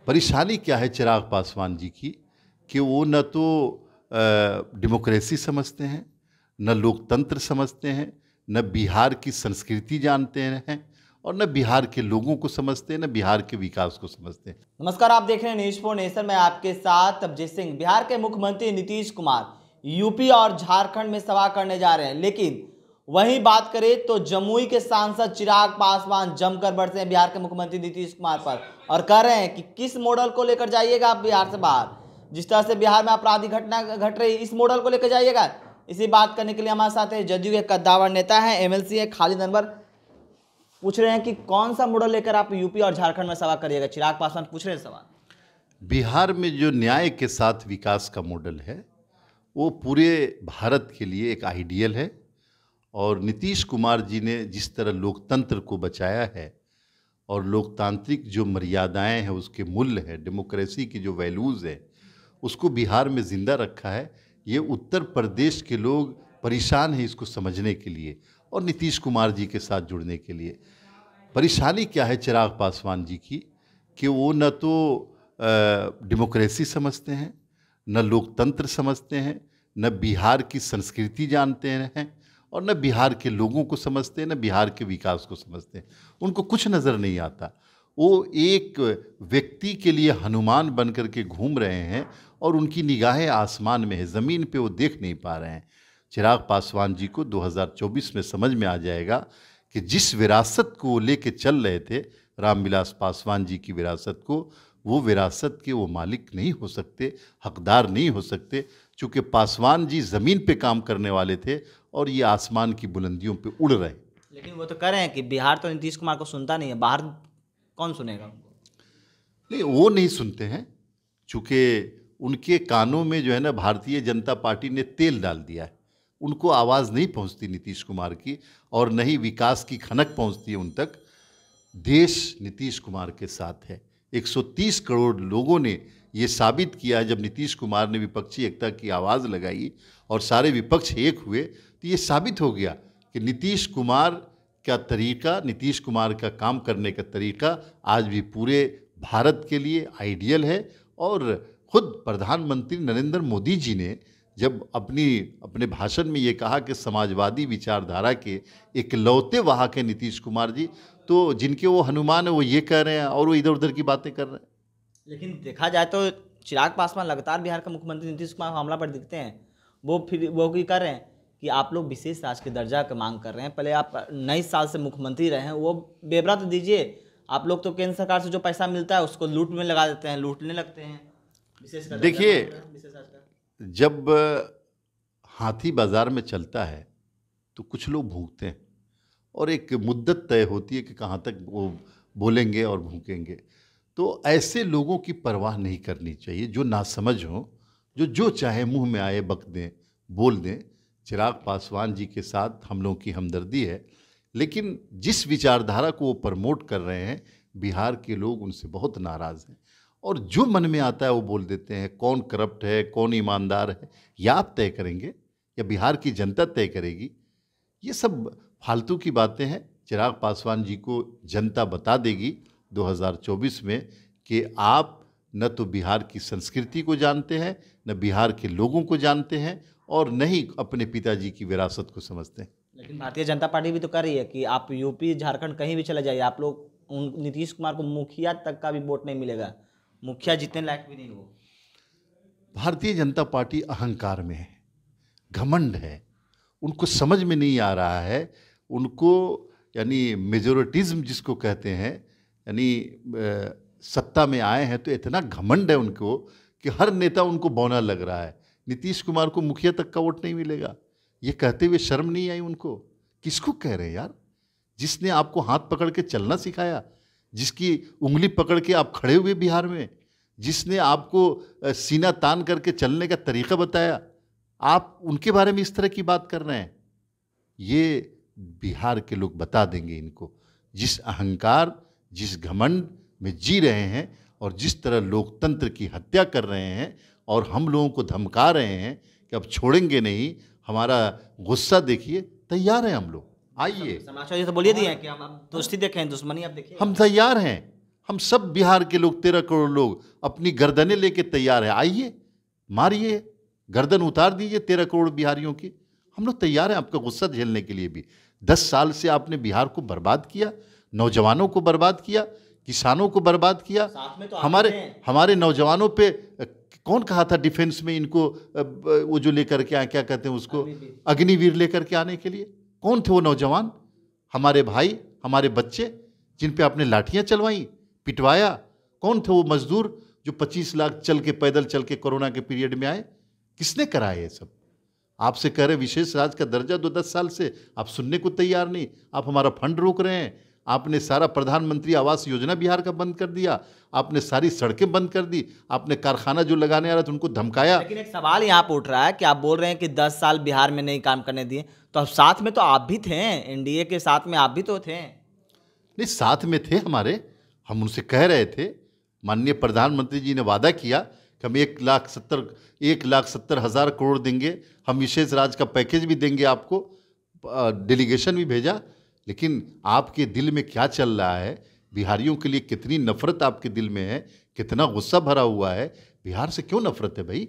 परेशानी क्या है चिराग पासवान जी की कि वो न तो डेमोक्रेसी समझते हैं, न लोकतंत्र समझते हैं, न बिहार की संस्कृति जानते हैं और न बिहार के लोगों को समझते हैं, न बिहार के विकास को समझते हैं। नमस्कार, आप देख रहे हैं न्यूज़ फॉर नेशन में आपके साथ अभिजीत सिंह। बिहार के मुख्यमंत्री नीतीश कुमार यूपी और झारखंड में सभा करने जा रहे हैं, लेकिन वहीं बात करें तो जमुई के सांसद चिराग पासवान जमकर बरसे हैं बिहार के मुख्यमंत्री नीतीश कुमार पर और कह रहे हैं कि किस मॉडल को लेकर जाइएगा आप बिहार से बाहर। जिस तरह से बिहार में आपराधिक घटना घट रही, इस मॉडल को लेकर जाइएगा। इसी बात करने के लिए हमारे साथ है जदयू के कद्दावर नेता हैं, एमएलसी है खालिद अनवर। पूछ रहे हैं कि कौन सा मॉडल लेकर आप यूपी और झारखंड में सभा करिएगा। चिराग पासवान पूछ रहे हैं सवाल। बिहार में जो न्याय के साथ विकास का मॉडल है वो पूरे भारत के लिए एक आइडियल है और नीतीश कुमार जी ने जिस तरह लोकतंत्र को बचाया है और लोकतांत्रिक जो मर्यादाएं हैं, उसके मूल्य है, डेमोक्रेसी की जो वैल्यूज़ है, उसको बिहार में ज़िंदा रखा है। ये उत्तर प्रदेश के लोग परेशान हैं इसको समझने के लिए और नीतीश कुमार जी के साथ जुड़ने के लिए। परेशानी क्या है चिराग पासवान जी की कि वो न तो डेमोक्रेसी समझते हैं, न लोकतंत्र समझते हैं, न बिहार की संस्कृति जानते हैं और न बिहार के लोगों को समझते हैं, न बिहार के विकास को समझते हैं। उनको कुछ नज़र नहीं आता। वो एक व्यक्ति के लिए हनुमान बन कर के घूम रहे हैं और उनकी निगाहें आसमान में है, ज़मीन पे वो देख नहीं पा रहे हैं। चिराग पासवान जी को 2024 में समझ में आ जाएगा कि जिस विरासत को वो लेके चल रहे थे, रामविलास पासवान जी की विरासत को, वो विरासत के वो मालिक नहीं हो सकते, हकदार नहीं हो सकते, चूँकि पासवान जी ज़मीन पे काम करने वाले थे और ये आसमान की बुलंदियों पे उड़ रहे। लेकिन वो तो कह रहे हैं कि बिहार तो नीतीश कुमार को सुनता नहीं है, बाहर कौन सुनेगा उनको? नहीं, वो नहीं सुनते हैं, चूँकि उनके कानों में जो है ना भारतीय जनता पार्टी ने तेल डाल दिया है। उनको आवाज़ नहीं पहुंचती नीतीश कुमार की और न ही विकास की खनक पहुंचती है उन तक। देश नीतीश कुमार के साथ है। 130 करोड़ लोगों ने ये साबित किया है, जब नीतीश कुमार ने विपक्षी एकता की आवाज़ लगाई और सारे विपक्ष एक हुए, तो ये साबित हो गया कि नीतीश कुमार का तरीका, नीतीश कुमार का काम करने का तरीका आज भी पूरे भारत के लिए आइडियल है। और खुद प्रधानमंत्री नरेंद्र मोदी जी ने जब अपने भाषण में ये कहा कि समाजवादी विचारधारा के इकलौते वाहक हैं नीतीश कुमार जी, तो जिनके वो हनुमान है वो ये कह रहे हैं और वो इधर उधर की बातें कर रहे हैं। लेकिन देखा जाए तो चिराग पासवान लगातार बिहार का मुख्यमंत्री नीतीश कुमार हमला पर दिखते हैं। वो भी कर रहे हैं कि आप लोग विशेष राज्य के दर्जा की मांग कर रहे हैं। पहले आप 19 साल से मुख्यमंत्री रहे हैं, वो बेबरा तो दीजिए। आप लोग तो केंद्र सरकार से जो पैसा मिलता है उसको लूट में लगा देते हैं, लूटने लगते हैं। देखिए, जब हाथी बाजार में चलता है तो कुछ लोग भूखते हैं और एक मुद्दत तय होती है कि कहाँ तक वो बोलेंगे और भूकेंगे। तो ऐसे लोगों की परवाह नहीं करनी चाहिए जो नासमझ हों, जो चाहे मुंह में आए बक दें, बोल दें। चिराग पासवान जी के साथ हम लोगों की हमदर्दी है, लेकिन जिस विचारधारा को वो प्रमोट कर रहे हैं, बिहार के लोग उनसे बहुत नाराज़ हैं और जो मन में आता है वो बोल देते हैं। कौन करप्ट है, कौन ईमानदार है, या आप तय करेंगे या बिहार की जनता तय करेगी? ये सब फालतू की बातें हैं। चिराग पासवान जी को जनता बता देगी 2024 में कि आप न तो बिहार की संस्कृति को जानते हैं, न बिहार के लोगों को जानते हैं और न ही अपने पिताजी की विरासत को समझते हैं। लेकिन भारतीय जनता पार्टी भी तो कर रही है कि आप यूपी झारखंड कहीं भी चले जाइए, आप लोग नीतीश कुमार को मुखिया तक का भी वोट नहीं मिलेगा। मुखिया जितने लायक भी नहीं हो। भारतीय जनता पार्टी अहंकार में है, घमंड है, उनको समझ में नहीं आ रहा है। उनको यानी मेजोरिटिज्म जिसको कहते हैं, यानी सत्ता में आए हैं तो इतना घमंड है उनको कि हर नेता उनको बौना लग रहा है। नीतीश कुमार को मुखिया तक का वोट नहीं मिलेगा, ये कहते हुए शर्म नहीं आई उनको? किसको कह रहे हैं यार? जिसने आपको हाथ पकड़ के चलना सिखाया, जिसकी उंगली पकड़ के आप खड़े हुए बिहार में, जिसने आपको सीना तान करके चलने का तरीका बताया, आप उनके बारे में इस तरह की बात कर रहे हैं। ये बिहार के लोग बता देंगे इनको, जिस अहंकार, जिस घमंड में जी रहे हैं और जिस तरह लोकतंत्र की हत्या कर रहे हैं और हम लोगों को धमका रहे हैं कि अब छोड़ेंगे नहीं, हमारा गुस्सा देखिए, तैयार हैं हम लोग, आइए। समाचार ये तो बोलिए दिए हैं कि हम दोस्ती देखें, दुश्मनी आप देखिए। हम तैयार हैं, हम सब बिहार के लोग 13 करोड़ लोग अपनी गर्दनें लेके तैयार है, आइए मारिए, गर्दन उतार दीजिए 13 करोड़ बिहारियों की। हम लोग तैयार हैं आपका गुस्सा झेलने के लिए भी। 10 साल से आपने बिहार को बर्बाद किया, नौजवानों को बर्बाद किया, किसानों को बर्बाद किया। साथ में तो हमारे नौजवानों पे कौन कहा था डिफेंस में इनको वो जो लेकर के आए, क्या कहते हैं उसको, अग्निवीर लेकर के आने के लिए? कौन थे वो नौजवान? हमारे भाई, हमारे बच्चे जिन पे आपने लाठियां चलवाई, पिटवाया। कौन थे वो मजदूर जो 25 लाख चल के, पैदल चल के कोरोना के पीरियड में आए? किसने कराया ये सब? आपसे कह रहे विशेष राज्य का दर्जा दो 10 साल से, आप सुनने को तैयार नहीं। आप हमारा फंड रोक रहे हैं। आपने सारा प्रधानमंत्री आवास योजना बिहार का बंद कर दिया, आपने सारी सड़कें बंद कर दी, आपने कारखाना जो लगाने आ रहा था उनको धमकाया। लेकिन एक सवाल यहाँ पे उठ रहा है कि आप बोल रहे हैं कि 10 साल बिहार में नहीं काम करने दिए, तो अब साथ में तो आप भी थे, एनडीए के साथ में आप भी तो थे। नहीं, साथ में थे हमारे, हम उनसे कह रहे थे, माननीय प्रधानमंत्री जी ने वादा किया कि हम 1,70,000 करोड़ देंगे, हम विशेष राज्य का पैकेज भी देंगे आपको, डेलीगेशन भी भेजा। लेकिन आपके दिल में क्या चल रहा है, बिहारियों के लिए कितनी नफरत आपके दिल में है, कितना गुस्सा भरा हुआ है। बिहार से क्यों नफरत है भाई?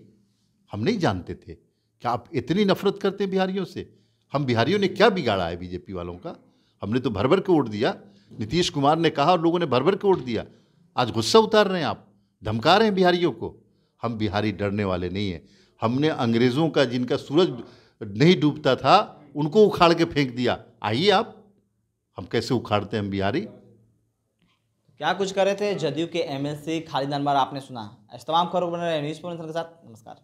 हम नहीं जानते थे कि आप इतनी नफरत करते हैं बिहारियों से। हम बिहारियों ने क्या बिगाड़ा है बीजेपी वालों का? हमने तो भर भर के वोट दिया। नीतीश कुमार ने कहा और लोगों ने भर भर के वोट दिया। आज गुस्सा उतार रहे हैं आप, धमका रहे हैं बिहारियों को। हम बिहारी डरने वाले नहीं हैं। हमने अंग्रेज़ों का, जिनका सूरज नहीं डूबता था, उनको उखाड़ के फेंक दिया। आइए आप, हम कैसे उखाड़ते हैं हम बिहारी। क्या कुछ कर रहे थे जदयू के एमएलसी खालिद अनवर, आपने सुना। इस तमाम खबरों बने रहे न्यूज़ के साथ। नमस्कार।